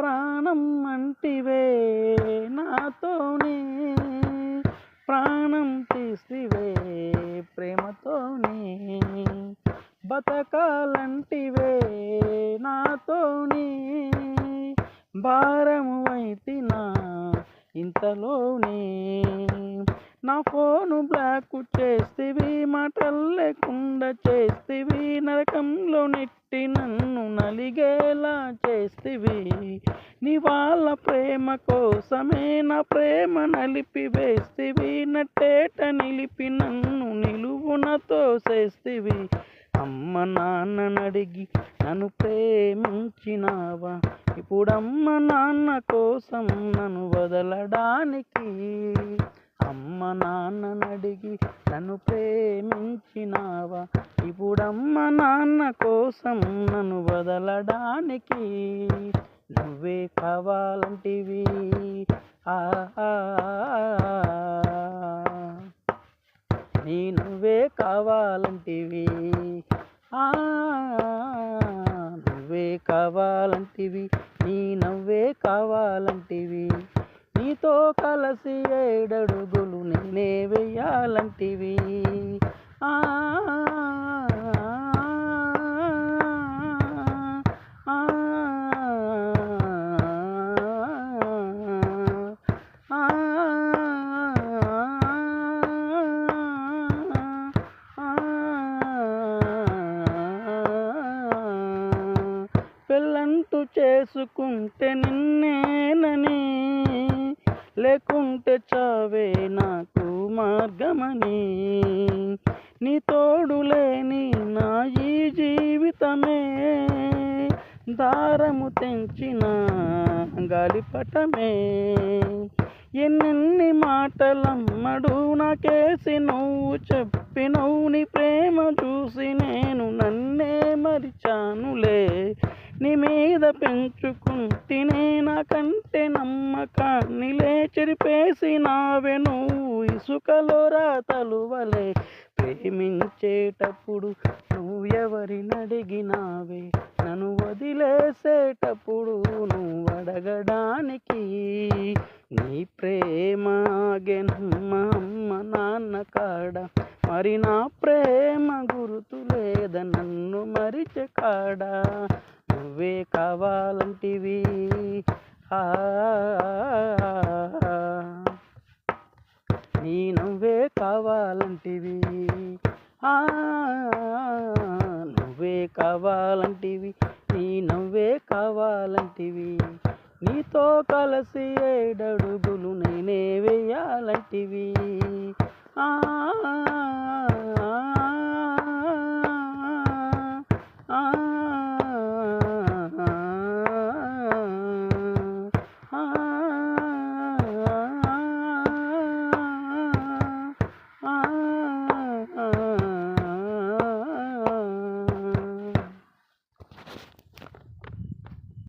ప్రాణం అంటివే నాతోనే, ప్రాణం తీసివే ప్రేమతోనే, బతకాలంటివే నాతోనే, భారము అయితినా ఇంతలోనే, నా ఫోను బ్లాక్ చేస్తివి, మాటలు లేకుండా చేస్తివి, నరకంలో నెట్టి నన్ను నలిగేలా చేస్తివి, నీ వాళ్ళ ప్రేమ కోసమే నా ప్రేమ నలిపి వేస్తివి, నట్టేట నిలిపి నన్ను నిలువున తోసేస్తివి. అమ్మ నాన్ననడిగి నన్ను ప్రేమించినావా, ఇప్పుడమ్మ నాన్న కోసం నన్ను వదలడానికి, అమ్మ నాన్ననడిగి నన్ను ప్రేమించినావా, ఇప్పుడమ్మ నాన్న కోసం నన్ను వదలడానికి, నువ్వే కావాలంటివి నీ నువ్వే కావాలంటివి, నువ్వే కావాలంటివి, నీ నవ్వే కావాలంటివి, నీతో కలిసి 7 అడుగులు నేనే వెయ్యాలంటివి, పెళ్ళంటూ చేసుకుంటే నిన్నేనని, లేకుంటే చావే నాకు మార్గమని, నీ తోడు లేని నా ఈ జీవితమే దారము తెంచిన గాలిపటమే, ఎన్నెన్ని మాటలమ్మడు నాకేసి నువ్వు చెప్పినవు, నీ ప్రేమ చూసి నేను నన్నే మరిచానులే, నీ మీద పెంచుకుంటేనే నాకంటే నమ్మకాన్నిలే, చెరిపేసి నావే నువ్వు ఇసుకలో రాతలు వలే, ప్రేమించేటప్పుడు నువ్వు ఎవరినడిగినావే, నన్ను వదిలేసేటప్పుడు నువ్వు అడగడానికి, నీ ప్రేమ ఆగెనమ్మ అమ్మ నాన్న కాడ, మరి నా ప్రేమ గుర్తు లేద నన్ను మరిచే కాడ, నువ్వే కావాలంటివి నీ నువ్వే కావాలంటివి, నువ్వే కావాలంటివి, నీ నువ్వే కావాలంటివి, నీతో కలిసి 7 అడుగులు నేనే వెయ్యాలంటివి.